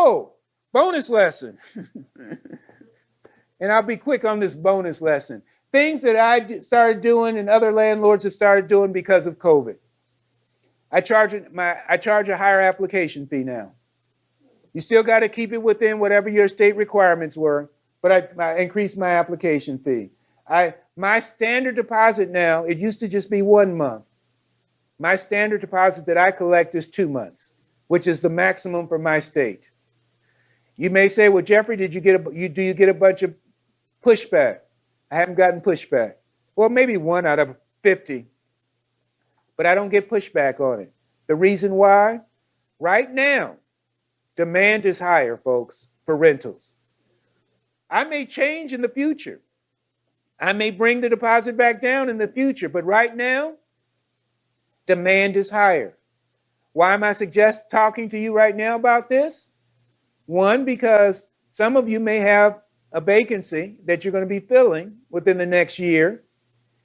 Oh, bonus lesson. And I'll be quick on this bonus lesson. Things that I started doing and other landlords have started doing because of COVID. I charge a higher application fee now. You still got to keep it within whatever your state requirements were, but I increased my application fee. My standard deposit now, it used to just be 1 month. My standard deposit that I collect is 2 months, which is the maximum for my state. You may say, well, Jeffrey, do you get a bunch of pushback? I haven't gotten pushback. Well, maybe 1 out of 50, but I don't get pushback on it. The reason why? Right now, demand is higher, folks, for rentals. I may change in the future. I may bring the deposit back down in the future, but right now, demand is higher. Why am I talking to you right now about this? One, because some of you may have a vacancy that you're going to be filling within the next year.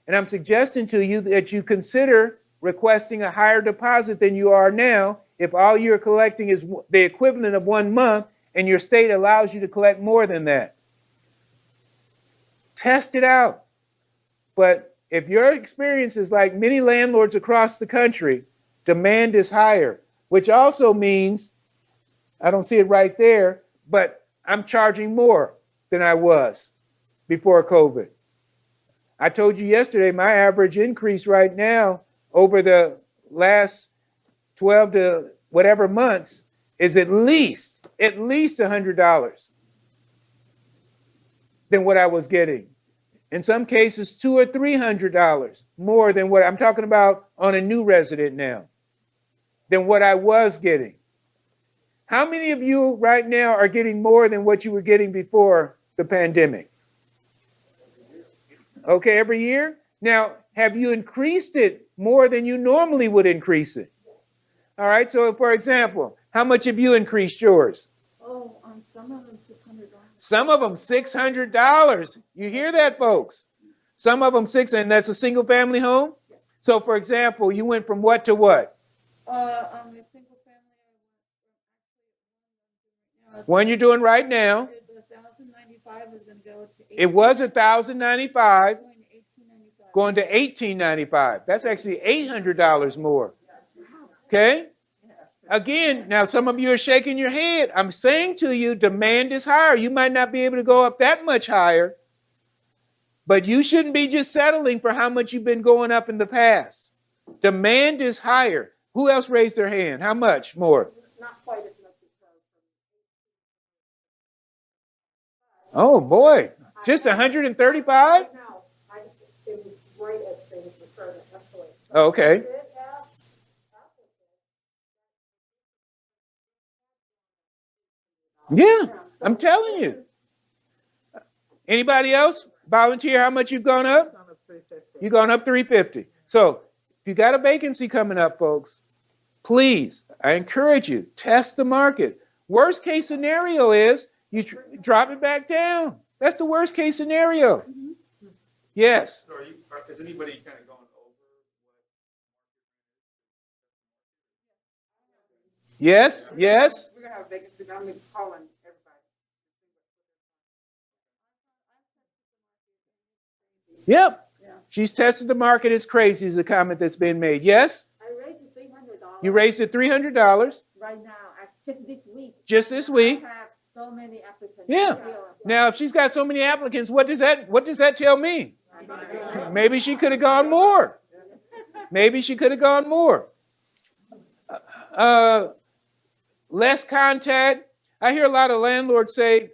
And I'm suggesting to you that you consider requesting a higher deposit than you are now if all you're collecting is the equivalent of 1 month and your state allows you to collect more than that. Test it out. But if your experience is like many landlords across the country, demand is higher, which also means, I don't see it right there, but I'm charging more than I was before COVID. I told you yesterday, my average increase right now over the last 12 to whatever months is at least $100 than what I was getting. In some cases, $200 or $300 more than what I'm talking about on a new resident now, than what I was getting. How many of you right now are getting more than what you were getting before the pandemic? Okay, every year? Now, have you increased it more than you normally would increase it? All right, so for example, how much have you increased yours? Oh, on some of them $600. Some of them $600. You hear that, folks? Some of them and that's a single family home? Yes. So for example, you went from what to what? A single family. One you're doing right now. The $1,095 is going to go to. It was $1,095, Going to $1,895. going to $1,895. That's actually $800 more. Okay? Again, now some of you are shaking your head. I'm saying to you, demand is higher. You might not be able to go up that much higher, but you shouldn't be just settling for how much you've been going up in the past. Demand is higher. Who else raised their hand? How much more? Not quite as much as Oh boy, just 135? No, it was right as they was referred to. That's the way. Okay. Yeah, I'm telling you. Anybody else volunteer how much you've gone up? You've gone up $350. So if you got a vacancy coming up, folks, please, I encourage you, test the market. Worst case scenario is you drop it back down. That's the worst case scenario. Mm-hmm. Yes. So is anybody kind of going over Yes, yes. We're going to have a vacancy. I'm going to call in everybody. Yep. Yeah. She's tested the market. It's crazy is the comment that's been made. Yes? I raised it $300. You raised it $300. Right now, just this week. Just this week. I have so many applicants. Yeah. Now, if she's got so many applicants, what does that tell me? Maybe she could have gone more. Maybe she could have gone more. Less contact. I hear a lot of landlords say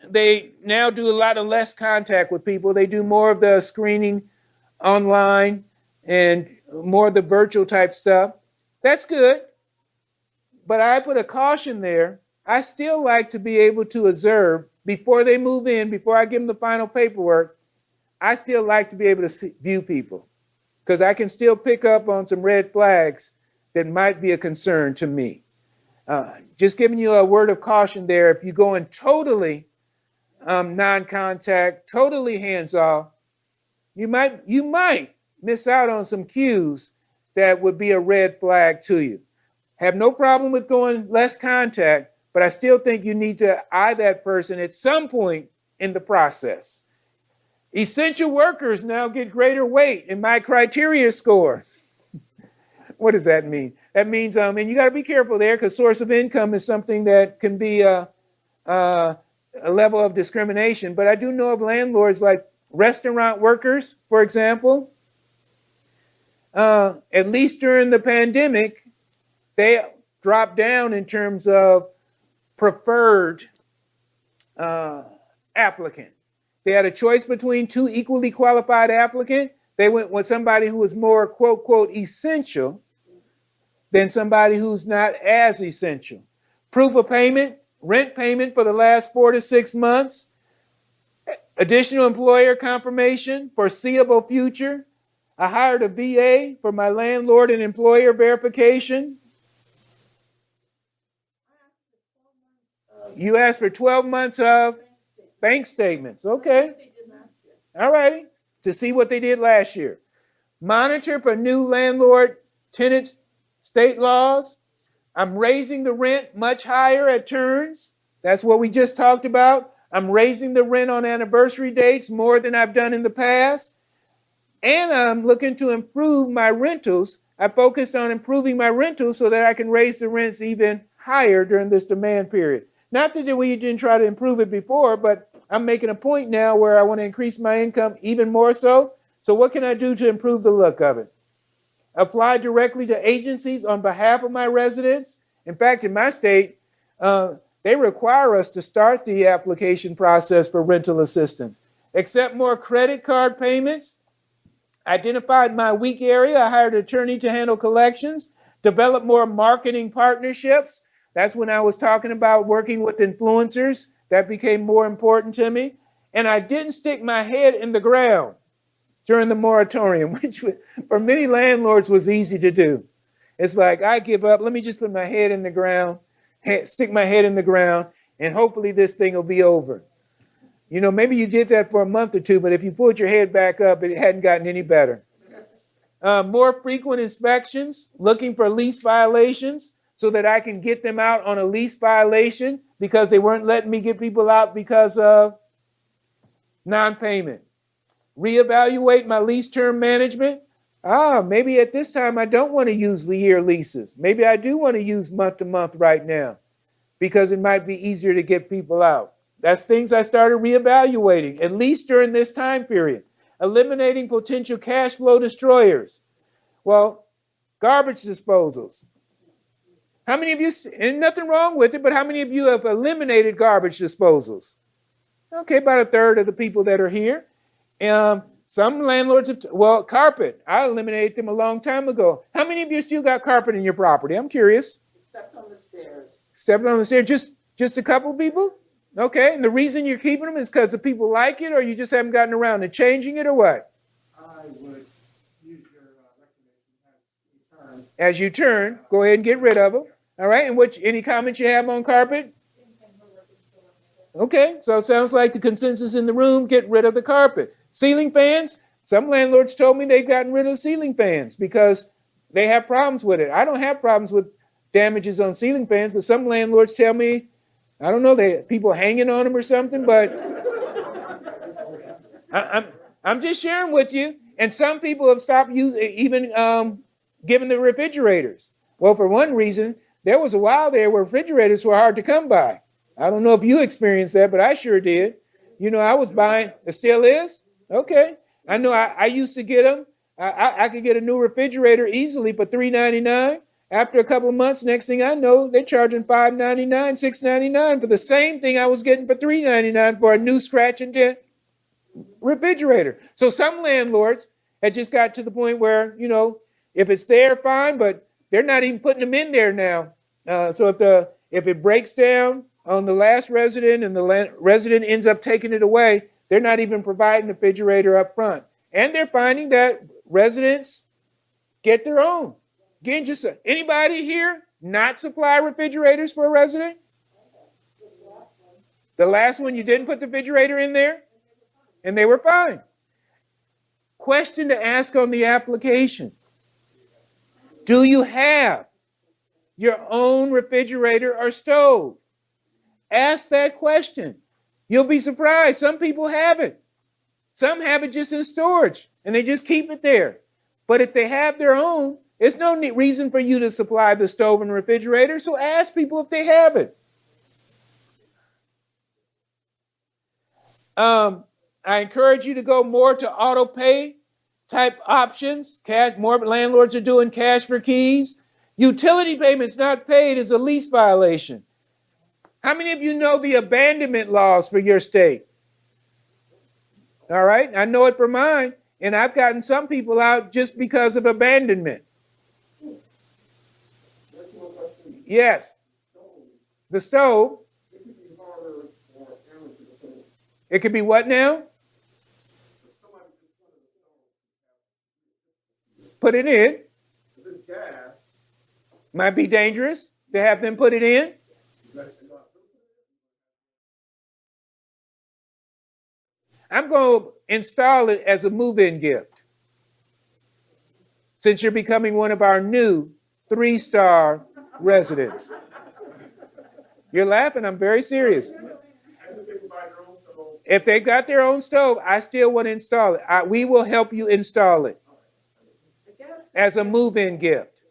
they now do a lot of less contact with people. They do more of the screening online and more of the virtual type stuff. That's good. But I put a caution there. I still like to be able to observe before they move in, before I give them the final paperwork. I still like to be able to view people because I can still pick up on some red flags that might be a concern to me. Just giving you a word of caution there. If you go in totally non-contact, totally hands-off, you might miss out on some cues that would be a red flag to you. Have no problem with going less contact, but I still think you need to eye that person at some point in the process. Essential workers now get greater weight in my criteria score. What does that mean? That means, and you got to be careful there because source of income is something that can be a level of discrimination. But I do know of landlords like restaurant workers, for example. At least during the pandemic, they dropped down in terms of preferred applicant. They had a choice between two equally qualified applicants. They went with somebody who was more, quote, quote, essential than somebody who's not as essential. Proof of payment, rent payment for the last 4 to 6 months, additional employer confirmation, foreseeable future. I hired a VA for my landlord and employer verification. You asked for 12 months of bank statements. Okay. All right. To see what they did last year. Monitor for new landlord tenant state laws. I'm raising the rent much higher at turns. That's what we just talked about. I'm raising the rent on anniversary dates more than I've done in the past. And I'm looking to improve my rentals. I focused on improving my rentals so that I can raise the rents even higher during this demand period. Not that we didn't try to improve it before, but I'm making a point now where I want to increase my income even more so. So what can I do to improve the look of it? Apply directly to agencies on behalf of my residents. In fact, in my state, they require us to start the application process for rental assistance. Accept more credit card payments. Identified my weak area. I hired an attorney to handle collections. Develop more marketing partnerships. That's when I was talking about working with influencers. That became more important to me. And I didn't stick my head in the ground during the moratorium, which for many landlords was easy to do. It's like, I give up. Let me just put my head in the ground, stick my head in the ground, and hopefully this thing will be over. You know, maybe you did that for a month or two, but if you pulled your head back up, it hadn't gotten any better. More frequent inspections, looking for lease violations so that I can get them out on a lease violation because they weren't letting me get people out because of non-payment. Reevaluate my lease term management. Maybe at this time I don't want to use year leases. Maybe I do want to use month to month right now because it might be easier to get people out. That's things I started reevaluating, at least during this time period. Eliminating potential cash flow destroyers. Well, garbage disposals. How many of you, and nothing wrong with it, but how many of you have eliminated garbage disposals? Okay, about a third of the people that are here. Some landlords have, carpet. I eliminated them a long time ago. How many of you still got carpet in your property? I'm curious. Except on the stairs. Except on the stairs, just a couple people? Okay, and the reason you're keeping them is because the people like it, or you just haven't gotten around to changing it, or what? I would use your recommendation As you turn, go ahead and get rid of them. All right, and any comments you have on carpet? Okay, so it sounds like the consensus in the room, get rid of the carpet. Ceiling fans, some landlords told me they've gotten rid of ceiling fans because they have problems with it. I don't have problems with damages on ceiling fans, but some landlords tell me, I don't know, they people hanging on them or something, but I'm just sharing with you. And some people have stopped even giving the refrigerators. Well, for one reason, there was a while there where refrigerators were hard to come by. I don't know if you experienced that, but I sure did. You know, I was buying, it still is? Okay. I know I used to get them. I could get a new refrigerator easily for $3.99. After a couple of months, next thing I know, they're charging $5.99, $6.99 for the same thing I was getting for $3.99 for a new scratch and dent refrigerator. So some landlords had just got to the point where, you know, if it's there, fine, but they're not even putting them in there now. So if it breaks down on the last resident and the resident ends up taking it away, they're not even providing the refrigerator up front. And they're finding that residents get their own. Again, just anybody here not supply refrigerators for a resident? The last one, you didn't put the refrigerator in there? And they were fine. Question to ask on the application. Do you have your own refrigerator or stove? Ask that question. You'll be surprised. Some people have it. Some have it just in storage, and they just keep it there. But if they have their own, there's no reason for you to supply the stove and refrigerator, so ask people if they have it. I encourage you to go more to auto pay type options. Cash, more landlords are doing cash for keys. Utility payments not paid is a lease violation. How many of you know the abandonment laws for your state? All right, I know it for mine, and I've gotten some people out just because of abandonment. Yes, the stove. It could be what now? Put it in. Might be dangerous to have them put it in. I'm going to install it as a move-in gift. Since you're becoming one of our new 3-star residents. You're laughing, I'm very serious. If they got their own stove, I still want to install it. We will help you install it as a move-in gift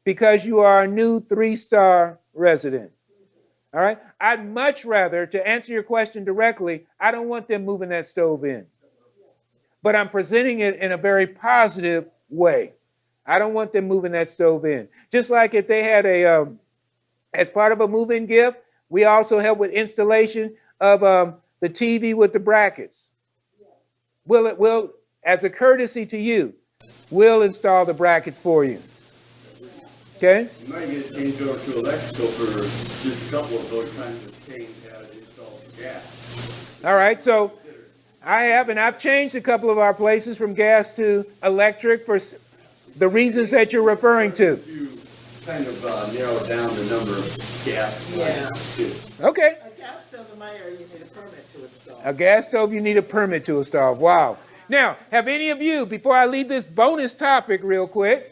because you are a new 3-star resident. All right? I'd much rather, to answer your question directly, I don't want them moving that stove in. But I'm presenting it in a very positive way. I don't want them moving that stove in. Just like if they had as part of a move-in gift, we also help with installation of the TV with the brackets. We'll, as a courtesy to you, we'll install the brackets for you. Okay? You might get it changed over to electrical for just a couple of those kinds of change how to install gas. All right, so I've changed a couple of our places from gas to electric for the reasons that you're referring to. You kind of narrow down the number of gas lines too. Okay. A gas stove in my area, you need a permit to install. A gas stove, you need a permit to install. Wow. Now, have any of you, before I leave this bonus topic real quick,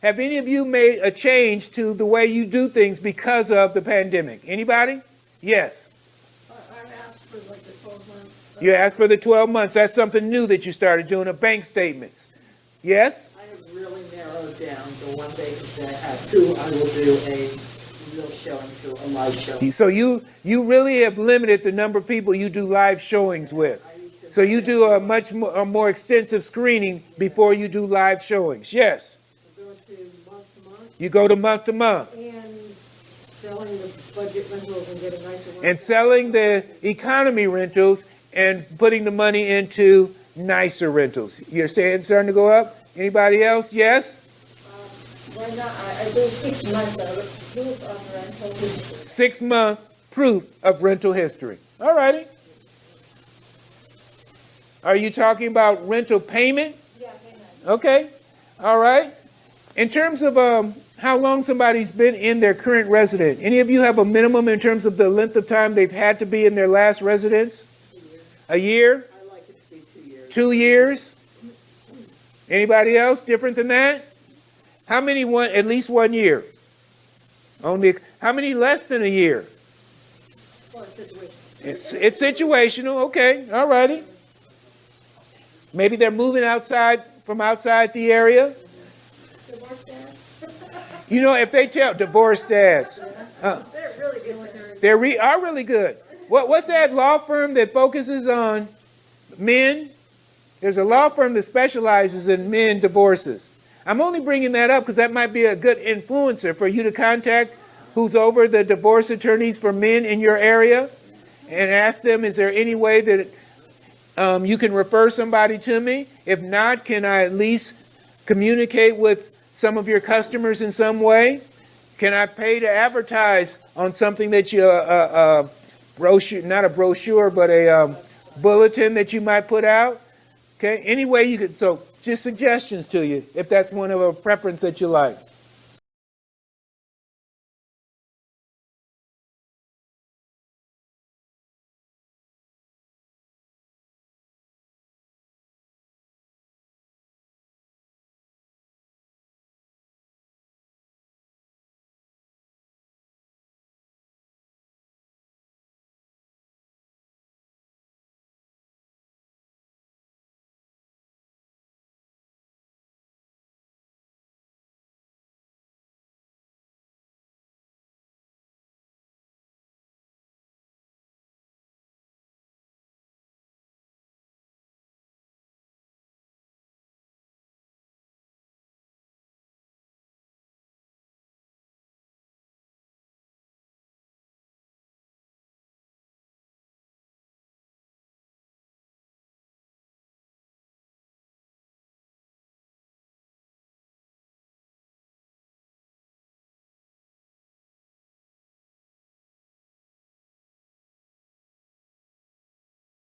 have any of you made a change to the way you do things because of the pandemic? Anybody? Yes. I asked for like the 12 months. You asked for the 12 months. That's something new that you started doing, bank statements. Yes? I have really narrowed down the one vacancy I have. 2, I will do a real showing to a live showing. So you really have limited the number of people you do live showings with. So you do a much more extensive screening before you do live showings. Yes. You go to month to month. And selling the budget rentals and getting nicer ones. And selling the economy rentals and putting the money into nicer rentals. You're saying starting to go up? Anybody else? Yes? Right now, I do 6 months of proof of rental history. 6-month proof of rental history. All righty. Are you talking about rental payment? Yeah, payment. Okay. All right. In terms of how long somebody's been in their current residence, any of you have a minimum in terms of the length of time they've had to be in their last residence? 2 years. A year? I like it to be 2 years. 2 years? Anybody else different than that? How many want at least 1 year? Only. How many less than a year? Or situation. It's situational. Okay. All righty. Maybe they're moving from outside the area. Divorce dad? You know, if they tell divorced dads, They're really good with their. they are really good. What's that law firm that focuses on men? There's a law firm that specializes in men divorces. I'm only bringing that up because that might be a good influencer for you to contact who's over the divorce attorneys for men in your area and ask them, is there any way that you can refer somebody to me? If not, can I at least communicate with some of your customers in some way? Can I pay to advertise on something that you, brochure, not a brochure, but a bulletin that you might put out? Okay, any way you could, so just suggestions to you if that's one of a preference that you like.